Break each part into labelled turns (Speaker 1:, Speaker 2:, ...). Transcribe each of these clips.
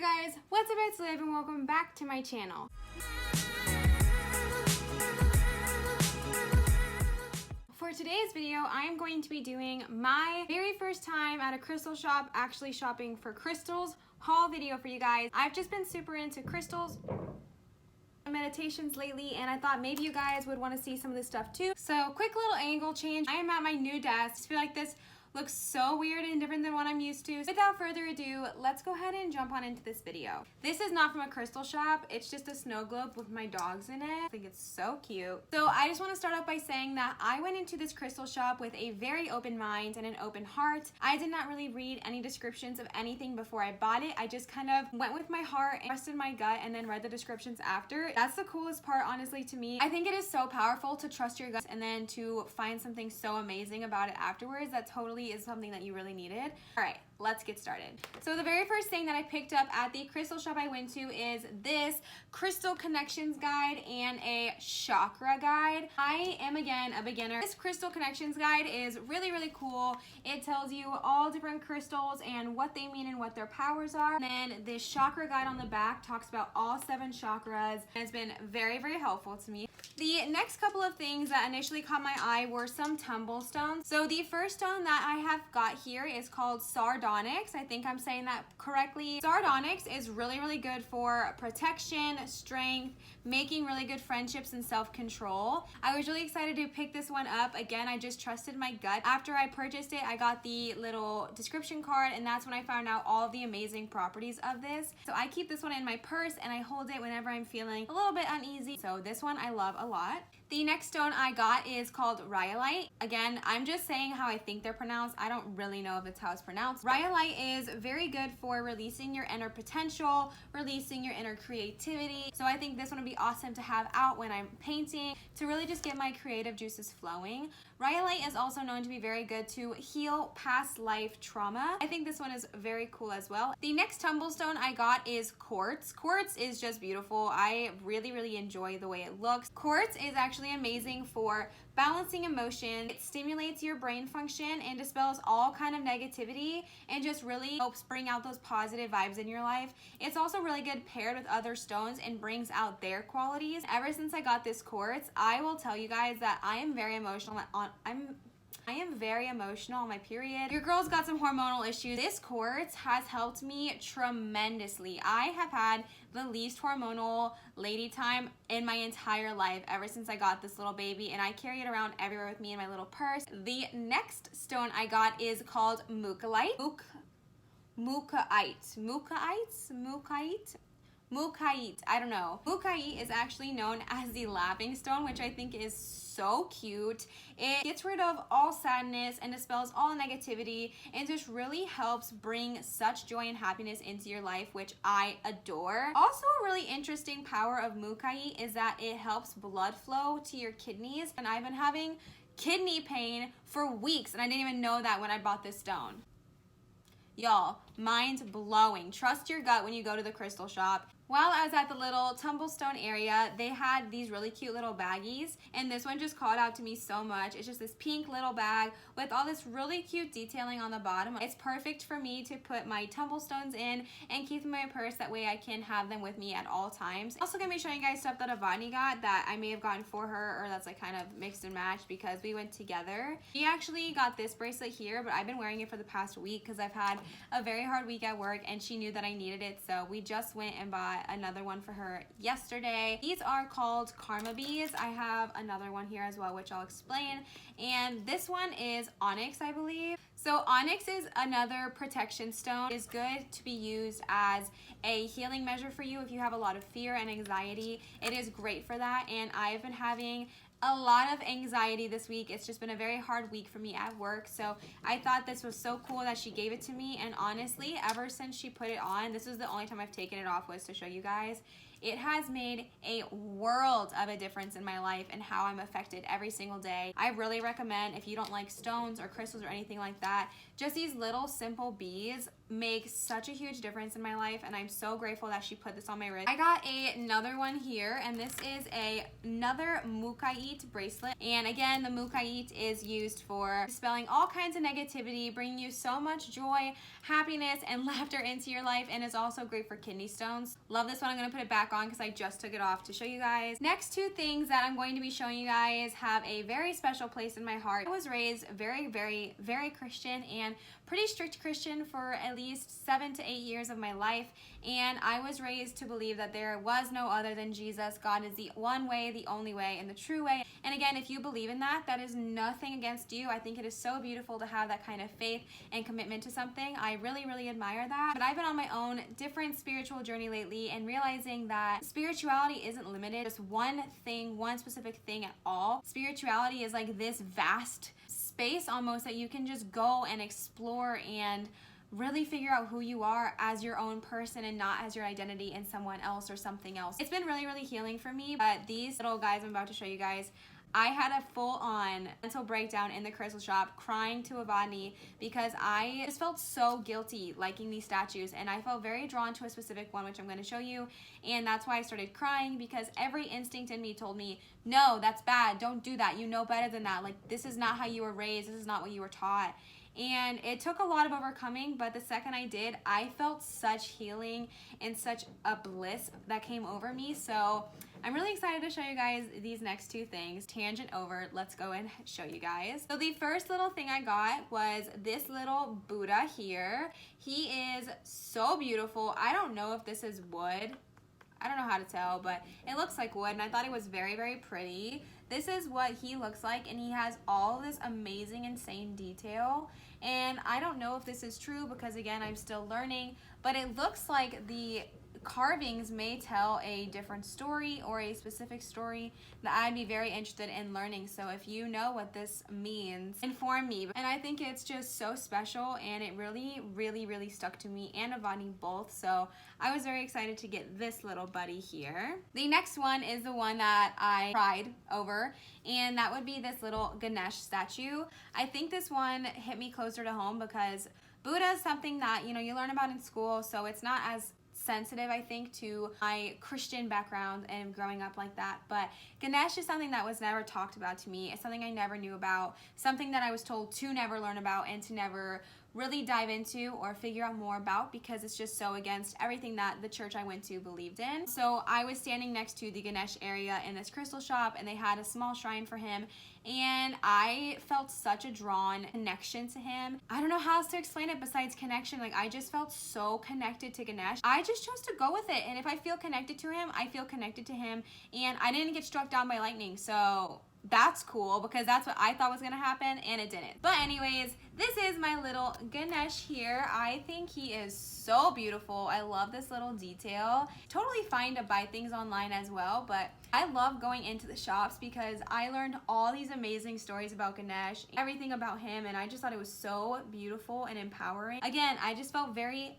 Speaker 1: Hey guys, what's up, it's Liv and welcome back to my channel. For today's video, I am going to be doing my very first time at a crystal shop, actually shopping for crystals, haul video for you guys. I've just been super into crystals meditations lately, and I thought maybe you guys would want to see some of this stuff too. So quick little angle change. I am at my new desk. I feel like this looks so weird and different than what I'm used to. Without further ado, let's go ahead and jump on into this video. This is not from a crystal shop. It's just a snow globe with my dogs in it. I think it's so cute. So I just want to start off by saying that I went into this crystal shop with a very open mind and an open heart. I did not really read any descriptions of anything before I bought it. I just kind of went with my heart and trusted my gut and then read the descriptions after. That's the coolest part, honestly, to me. I think it is so powerful to trust your gut and then to find something so amazing about it afterwards. That totally is something that you really needed. All right, let's get started. So the very first thing that I picked up at the crystal shop I went to is this crystal connections guide and a chakra guide. I am, again, a beginner. This crystal connections guide is really, really cool. It tells you all different crystals and what they mean and what their powers are. And then this chakra guide on the back talks about all 7 chakras. And it's been very, very helpful to me. The next couple of things that initially caught my eye were some tumble stones. So the first stone that I have got here is called sardonyx. I think I'm saying that correctly. Sardonyx is really, really good for protection, strength, making really good friendships, and self-control. I was really excited to pick this one up. Again, I just trusted my gut. After I purchased it, I got the little description card, and that's when I found out all of the amazing properties of this. So I keep this one in my purse and I hold it whenever I'm feeling a little bit uneasy. So this one I love a lot. The next stone I got is called rhyolite. Again, I'm just saying how I think they're pronounced. I don't really know if it's how it's pronounced. Rhyolite is very good for releasing your inner potential, releasing your inner creativity. So I think this one would be awesome to have out when I'm painting to really just get my creative juices flowing. Rhyolite is also known to be very good to heal past life trauma. I think this one is very cool as well. The next tumble stone I got is quartz. Quartz is just beautiful. I really, really enjoy the way it looks. Quartz is actually amazing for balancing emotion. It stimulates your brain function and dispels all kind of negativity and just really helps bring out those positive vibes in your life. It's also really good paired with other stones and brings out their qualities. Ever since I got this quartz, I will tell you guys that I am very emotional I am very emotional on my period. Your girl's got some hormonal issues. This quartz has helped me tremendously. I have had the least hormonal lady time in my entire life ever since I got this little baby, and I carry it around everywhere with me in my little purse. The next stone I got is called mukalite. Mukite, I don't know. Mukite is actually known as the laughing stone, which I think is so cute. It gets rid of all sadness and dispels all negativity and just really helps bring such joy and happiness into your life, which I adore. Also, a really interesting power of Mukite is that it helps blood flow to your kidneys, and I've been having kidney pain for weeks and I didn't even know that when I bought this stone. Y'all, mind blowing. Trust your gut when you go to the crystal shop. While I was at the little tumblestone area, they had these really cute little baggies, and this one just called out to me so much. It's just this pink little bag with all this really cute detailing on the bottom. It's perfect for me to put my tumblestones in and keep them in my purse. That way I can have them with me at all times. Also gonna be showing you guys stuff that Avani got that I may have gotten for her, or that's like kind of mixed and matched because we went together. She actually got this bracelet here, but I've been wearing it for the past week because I've had a very hard week at work and she knew that I needed it, so we just went and bought another one for her yesterday. These are called karma beads. I have another one here as well, which I'll explain. And this one is onyx, I believe. So onyx is another protection stone. It is good to be used as a healing measure for you if you have a lot of fear and anxiety. It is great for that, and I've been having a lot of anxiety this week. It's just been a very hard week for me at work, so I thought this was so cool that she gave it to me. And honestly, ever since she put it on, this is the only time I've taken it off, was to show you guys. it has made a world of a difference in my life and how I'm affected every single day. I really recommend, if you don't like stones or crystals or anything like that, just these little simple beads make such a huge difference in my life, and I'm so grateful that she put this on my wrist. I got another one here, and this is another mukait bracelet. And again, the mukait is used for dispelling all kinds of negativity, bringing you so much joy, happiness, and laughter into your life, and is also great for kidney stones. Love this one. I'm gonna put it back on because I just took it off to show you guys. Next two things that I'm going to be showing you guys have a very special place in my heart. I was raised very Christian and pretty strict Christian for at least 7 to 8 years of my life, and I was raised to believe that there was no other than Jesus. God is the one way, the only way, and the true way. And again, if you believe in that, that is nothing against you. I think it is so beautiful to have that kind of faith and commitment to something. I really admire that. But I've been on my own different spiritual journey lately, and realizing that spirituality isn't limited to just one thing, one specific thing at all. Spirituality is like this vast space almost that you can just go and explore and really figure out who you are as your own person and not as your identity in someone else or something else. It's been really healing for me. But these little guys I'm about to show you guys, I had a full-on mental breakdown in the crystal shop, crying to Avani because I just felt so guilty liking these statues, and I felt very drawn to a specific one, which I'm going to show you. And that's why I started crying, because every instinct in me told me, no, that's bad, don't do that, you know better than that, like this is not how you were raised, this is not what you were taught. And it took a lot of overcoming, but the second I did, I felt such healing and such a bliss that came over me. So I'm really excited to show you guys these next two things. Tangent over, let's go and show you guys. So the first little thing I got was this little Buddha here. He is so beautiful. I don't know if this is wood. I don't know how to tell, but it looks like wood, and I thought it was very pretty. This is what he looks like, and he has all this amazing, insane detail. And I don't know if this is true because, again, I'm still learning, but it looks like the carvings may tell a different story or a specific story that I'd be very interested in learning. So if you know what this means, inform me. And I think it's just so special, and it really stuck to me and Avani both. So I was very excited to get this little buddy here. The next one is the one that I cried over, and that would be this little Ganesh statue. I think this one hit me closer to home because Buddha is something that, you know, you learn about in school, so it's not as sensitive, I think, to my Christian background and growing up like that. But Ganesh is something that was never talked about to me. It's something I never knew about, something that I was told to never learn about and to never really dive into or figure out more about, because it's just so against everything that the church I went to believed in. So I was standing next to the Ganesh area in this crystal shop, and they had a small shrine for him, and I felt such a drawn connection to him. I don't know how else to explain it besides connection. Like, I just felt so connected to Ganesh. I just chose to go with it, and if I feel connected to him, I feel connected to him, and I didn't get struck down by lightning, so that's cool because that's what I thought was gonna happen, and it didn't. But anyways, this is my little Ganesh here. I think he is so beautiful. I love this little detail. Totally fine to buy things online as well, but I love going into the shops because I learned all these amazing stories about Ganesh, everything about him, and I just thought it was so beautiful and empowering. Again, I just felt very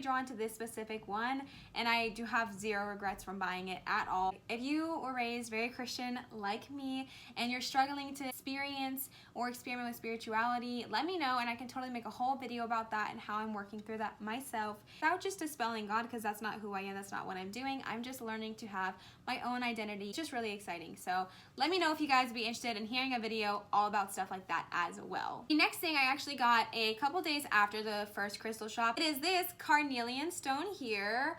Speaker 1: drawn to this specific one, and I do have zero regrets from buying it at all. If you were raised very Christian like me and you're struggling to experience or experiment with spirituality, let me know, and I can totally make a whole video about that and how I'm working through that myself without just dispelling God, because that's not who I am, that's not what I'm doing. I'm just learning to have my own identity. It's just really exciting. So let me know if you guys would be interested in hearing a video all about stuff like that as well. The next thing I actually got a couple days after the first crystal shop. It is this carnelian stone here.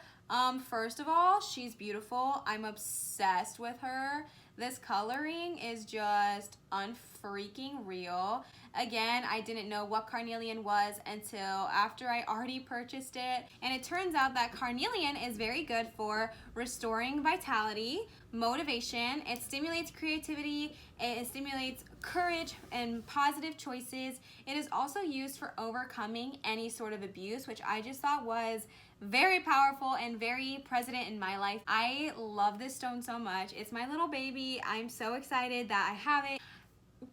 Speaker 1: First of all, she's beautiful. I'm obsessed with her. This coloring is just unfreaking real. Again, I didn't know what carnelian was until after I already purchased it. And it turns out that carnelian is very good for restoring vitality, motivation. It stimulates creativity. It stimulates courage and positive choices. It is also used for overcoming any sort of abuse, which I just thought was very powerful and very present in my life. I love this stone so much. It's my little baby. I'm so excited that I have it.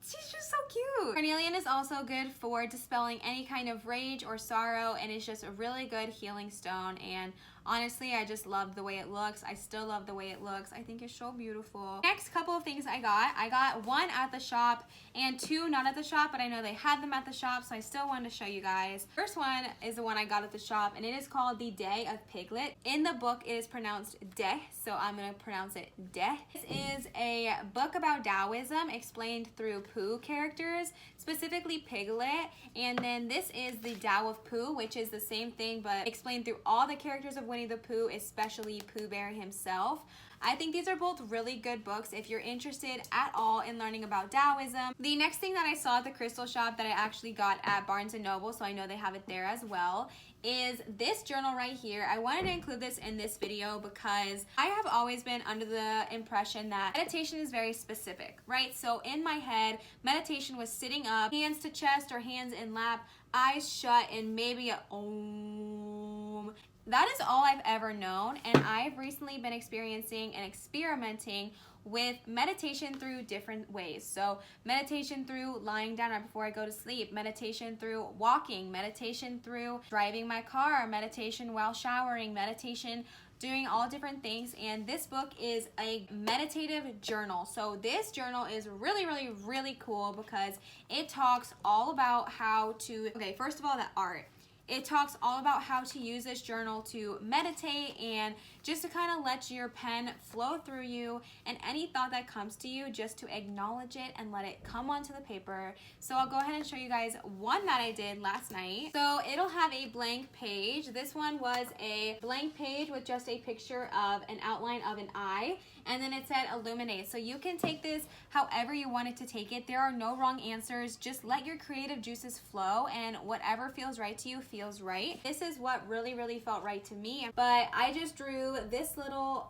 Speaker 1: She's just so cute. Carnelian is also good for dispelling any kind of rage or sorrow, and it's just a really good healing stone. And honestly, I just love the way it looks. I still love the way it looks. I think it's so beautiful. Next couple of things I got one at the shop and two not at the shop, but I know they had them at the shop, so I still wanted to show you guys. First one is the one I got at the shop, and it is called the Day of Piglet. In the book, it is pronounced De, so I'm gonna pronounce it De. This is a book about Taoism explained through Pooh characters, specifically Piglet, and then this is the Tao of Pooh, which is the same thing but explained through all the characters of Winnie the Pooh, especially Pooh Bear himself. I think these are both really good books if you're interested at all in learning about Taoism. The next thing that I saw at the crystal shop that I actually got at Barnes & Noble, so I know they have it there as well, is this journal right here. I wanted to include this in this video because I have always been under the impression that meditation is very specific, right? So in my head, meditation was sitting up, hands to chest or hands in lap, eyes shut, and maybe a om. That is all I've ever known, and I've recently been experiencing and experimenting with meditation through different ways. So meditation through lying down right before I go to sleep, meditation through walking, meditation through driving my car, meditation while showering, meditation doing all different things. And this book is a meditative journal. So this journal is really, really, really cool because it talks all about how to, okay, first of all, the art. It talks all about how to use this journal to meditate and just to kind of let your pen flow through you, and any thought that comes to you, just to acknowledge it and let it come onto the paper. So I'll go ahead and show you guys one that I did last night. So it'll have a blank page. This one was a blank page with just a picture of an outline of an eye, and then it said illuminate. So you can take this however you want it to take it. There are no wrong answers. Just let your creative juices flow, and whatever feels right to you feels right. This is what really, really felt right to me. But I just drew this little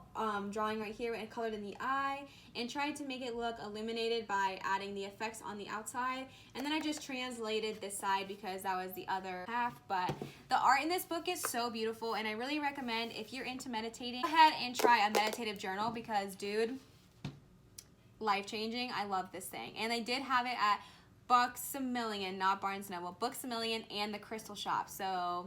Speaker 1: drawing right here and colored in the eye and tried to make it look illuminated by adding the effects on the outside. And then I just translated this side because that was the other half. But the art in this book is so beautiful, and I really recommend, if you're into meditating, go ahead and try a meditative journal because, dude, life-changing. I love this thing. And they did have it at Books-A-Million, not Barnes & Noble, Books-A-Million and the Crystal Shop. So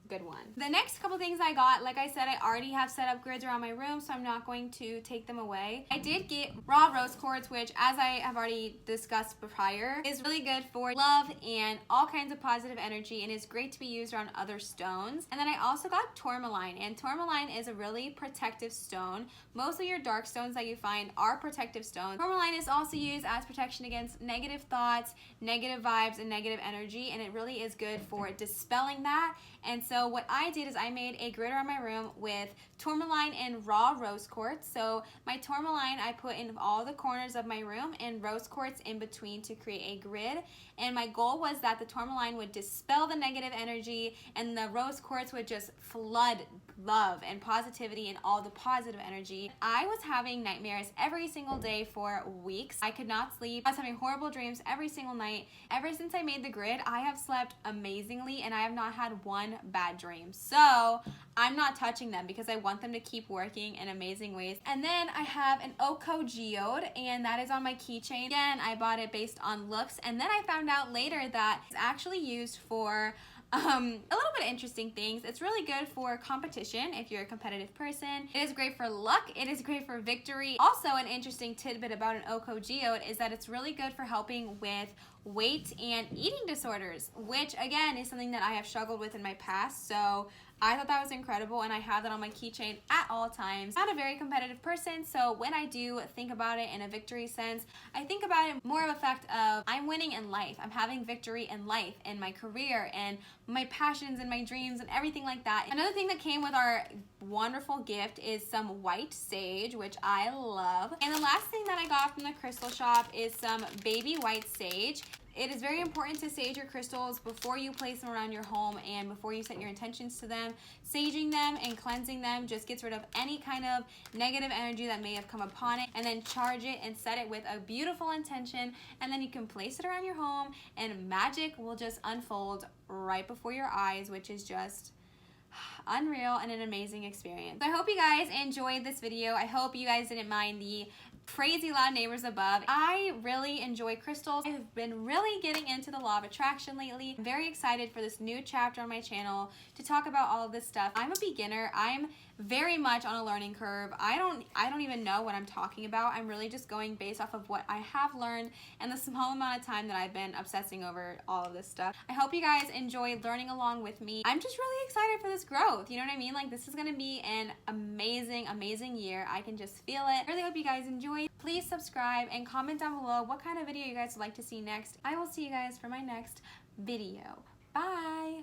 Speaker 1: good one. The next couple things I got, like I said, I already have set up grids around my room, so I'm not going to take them away. I did get raw rose quartz, which, as I have already discussed prior, is really good for love and all kinds of positive energy, and is great to be used around other stones. And then I also got tourmaline, and tourmaline is a really protective stone. Most of your dark stones that you find are protective stones. Tourmaline is also used as protection against negative thoughts, negative vibes, and negative energy, and it really is good for dispelling that. And so what I did is I made a grid around my room with tourmaline and raw rose quartz. So my tourmaline I put in all the corners of my room and rose quartz in between to create a grid. And my goal was that the tourmaline would dispel the negative energy and the rose quartz would just flood love and positivity and all the positive energy. I was having nightmares every single day for weeks. I could not sleep. I was having horrible dreams every single night. Ever since I made the grid, I have slept amazingly and I have not had one bad dream. So I'm not touching them because I want them to keep working in amazing ways. And then I have an Oko geode, and that is on my keychain. Again, I bought it based on looks, and then I found out later that it's actually used for a little bit of interesting things. It's really good for competition if you're a competitive person. It is great for luck. It is great for victory. Also, an interesting tidbit about an Oko geode is that it's really good for helping with weight and eating disorders, which again is something that I have struggled with in my past. So I thought that was incredible, and I have that on my keychain at all times. I'm not a very competitive person, so when I do think about it in a victory sense, I think about it more of a fact of I'm winning in life. I'm having victory in life and my career and my passions and my dreams and everything like that. Another thing that came with our wonderful gift is some white sage, which I love. And the last thing that I got from the crystal shop is some baby white sage. It is very important to sage your crystals before you place them around your home and before you set your intentions to them. Saging them and cleansing them just gets rid of any kind of negative energy that may have come upon it, and then charge it and set it with a beautiful intention, and then you can place it around your home and magic will just unfold right before your eyes, which is just unreal and an amazing experience. So I hope you guys enjoyed this video. I hope you guys didn't mind the crazy loud neighbors above. I really enjoy crystals. I've been really getting into the law of attraction lately. I'm very excited for this new chapter on my channel to talk about all of this stuff. I'm a beginner. I'm very much on a learning curve. I don't even know what I'm talking about. I'm really just going based off of what I have learned and the small amount of time that I've been obsessing over all of this stuff. I hope you guys enjoyed learning along with me. I'm just really excited for this growth. You know what I mean? Like, this is gonna be an amazing year. I can just feel it. I really hope you guys enjoyed. Please subscribe and comment down below what kind of video you guys would like to see next. I will see you guys for my next video. Bye!